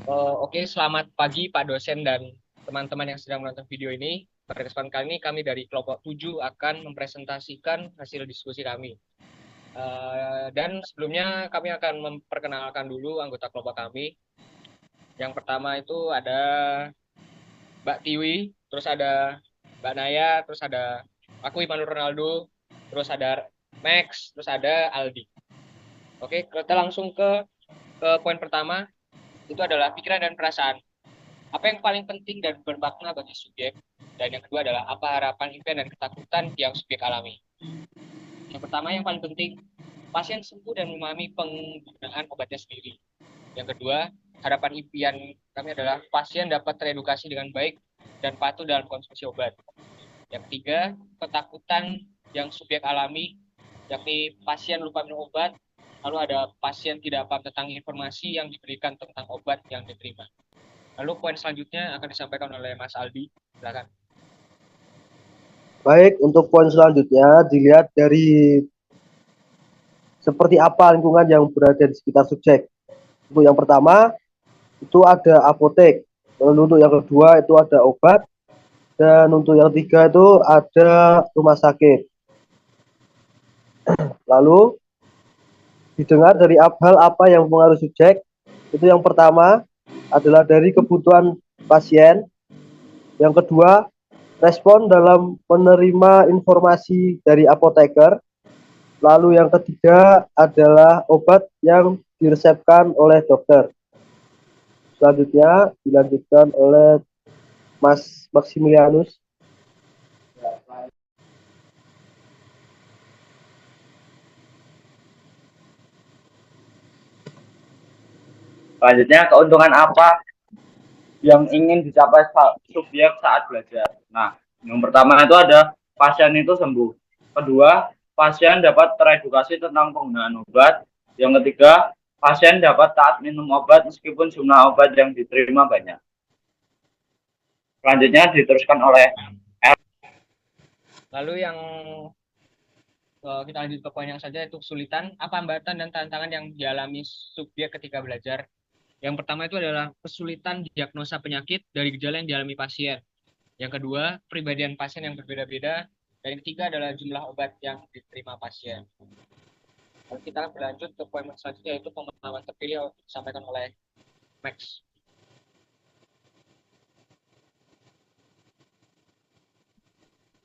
Oke, selamat pagi Pak dosen dan teman-teman yang sedang menonton video ini. Pada kesempatan kali ini kami dari kelompok 7 akan mempresentasikan hasil diskusi kami. Dan sebelumnya kami akan memperkenalkan dulu anggota kelompok kami. Yang pertama itu ada Mbak Tiwi, terus ada Mbak Naya, terus ada aku Imanul Ronaldo, terus ada Max, terus ada Aldi. Oke, kita langsung ke poin pertama, itu adalah pikiran dan perasaan. Apa yang paling penting dan bermakna bagi subjek? Dan yang kedua adalah apa harapan, impian, dan ketakutan yang subjek alami. Yang pertama yang paling penting, pasien sembuh dan memahami penggunaan obatnya sendiri. Yang kedua, harapan impian kami adalah pasien dapat teredukasi dengan baik dan patuh dalam konsumsi obat. Yang ketiga, ketakutan yang subjek alami, yakni pasien lupa minum obat, lalu ada pasien tidak paham tentang informasi yang diberikan tentang obat yang diterima. Lalu poin selanjutnya akan disampaikan oleh Mas Aldi. Silakan. Baik, untuk poin selanjutnya dilihat dari seperti apa lingkungan yang berada di sekitar subjek. Untuk yang pertama, itu ada apotek. Lalu untuk yang kedua itu ada obat. Dan untuk yang ketiga itu ada rumah sakit. Lalu didengar dari hal apa yang mempengaruhi subjek. Itu yang pertama adalah dari kebutuhan pasien. Yang kedua, respon dalam menerima informasi dari apoteker. Lalu yang ketiga adalah obat yang diresepkan oleh dokter. Selanjutnya dilanjutkan oleh Mas Maximilianus. Selanjutnya, keuntungan apa yang ingin dicapai subjek saat belajar? Nah, yang pertama itu ada pasien itu sembuh. Kedua, pasien dapat teredukasi tentang penggunaan obat. Yang ketiga, pasien dapat taat minum obat meskipun jumlah obat yang diterima banyak. Selanjutnya diteruskan oleh L. Lalu yang kita lanjut ke poin yang saja, itu kesulitan. Apa hambatan dan tantangan yang dialami subjek ketika belajar? Yang pertama itu adalah kesulitan diagnosa penyakit dari gejala yang dialami pasien. Yang kedua, kepribadian pasien yang berbeda-beda. Dan yang ketiga adalah jumlah obat yang diterima pasien. Lalu kita akan berlanjut ke poin selanjutnya, yaitu pemahaman terpilih yang disampaikan oleh Max.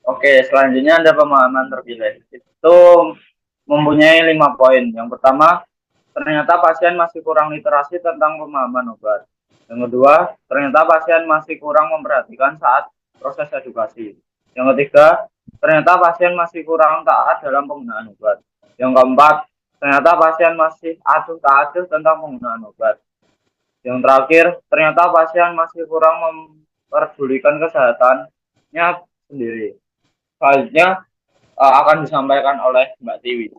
Oke, selanjutnya ada pemahaman terpilih. Itu mempunyai 5 poin. Yang pertama, ternyata pasien masih kurang literasi tentang pemahaman obat. Yang kedua, ternyata pasien masih kurang memperhatikan saat proses edukasi. Yang ketiga, ternyata pasien masih kurang taat dalam penggunaan obat. Yang keempat, ternyata pasien masih acuh tak acuh tentang penggunaan obat. Yang terakhir, ternyata pasien masih kurang memperdulikan kesehatannya sendiri. Selanjutnya akan disampaikan oleh Mbak Tiwi.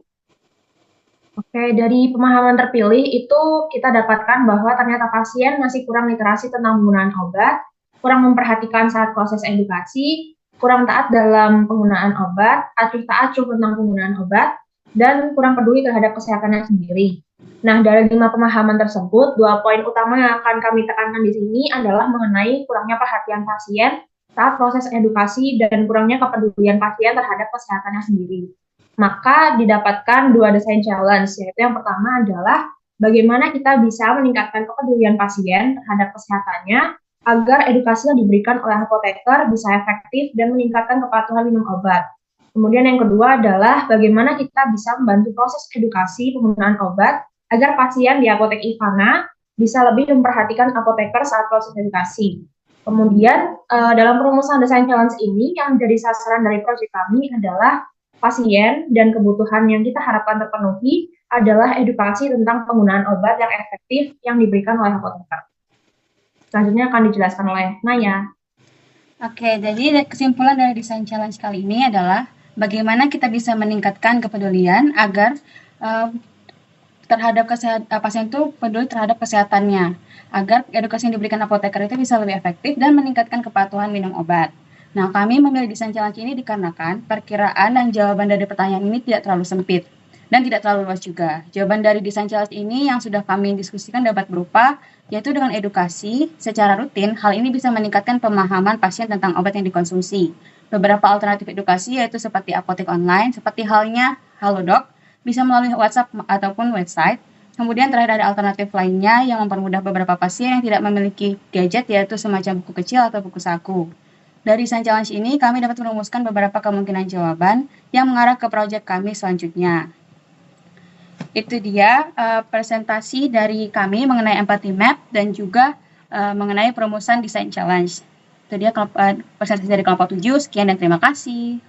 Oke, dari pemahaman terpilih itu kita dapatkan bahwa ternyata pasien masih kurang literasi tentang penggunaan obat, kurang memperhatikan saat proses edukasi, kurang taat dalam penggunaan obat, acuh tak acuh tentang penggunaan obat, dan kurang peduli terhadap kesehatannya sendiri. Nah, dari 5 pemahaman tersebut, 2 poin utama yang akan kami tekankan di sini adalah mengenai kurangnya perhatian pasien saat proses edukasi dan kurangnya kepedulian pasien terhadap kesehatannya sendiri. Maka didapatkan 2 desain challenge, yaitu yang pertama adalah bagaimana kita bisa meningkatkan kepedulian pasien terhadap kesehatannya agar edukasi yang diberikan oleh apoteker bisa efektif dan meningkatkan kepatuhan minum obat. Kemudian yang kedua adalah bagaimana kita bisa membantu proses edukasi penggunaan obat agar pasien di apotek Ivana bisa lebih memperhatikan apoteker saat proses edukasi. Kemudian dalam perumusan desain challenge ini yang menjadi sasaran dari proyek kami adalah pasien dan kebutuhan yang kita harapkan terpenuhi adalah edukasi tentang penggunaan obat yang efektif yang diberikan oleh apoteker. Selanjutnya akan dijelaskan oleh Naya. Oke, jadi kesimpulan dari desain challenge kali ini adalah bagaimana kita bisa meningkatkan kepedulian agar terhadap pasien itu peduli terhadap kesehatannya, agar edukasi yang diberikan apoteker itu bisa lebih efektif dan meningkatkan kepatuhan minum obat. Nah, kami memilih desain challenge ini dikarenakan perkiraan dan jawaban dari pertanyaan ini tidak terlalu sempit dan tidak terlalu luas juga. Jawaban dari desain challenge ini yang sudah kami diskusikan dapat berupa yaitu dengan edukasi secara rutin. Hal ini bisa meningkatkan pemahaman pasien tentang obat yang dikonsumsi. Beberapa alternatif edukasi yaitu seperti apotek online, seperti halnya Halodoc, bisa melalui WhatsApp ataupun website. Kemudian terakhir ada alternatif lainnya yang mempermudah beberapa pasien yang tidak memiliki gadget, yaitu semacam buku kecil atau buku saku. Dari Science Challenge ini, kami dapat merumuskan beberapa kemungkinan jawaban yang mengarah ke proyek kami selanjutnya. Itu dia presentasi dari kami mengenai empathy map dan juga mengenai perumusan desain challenge. Itu dia presentasi dari kelompok 7. Sekian dan terima kasih.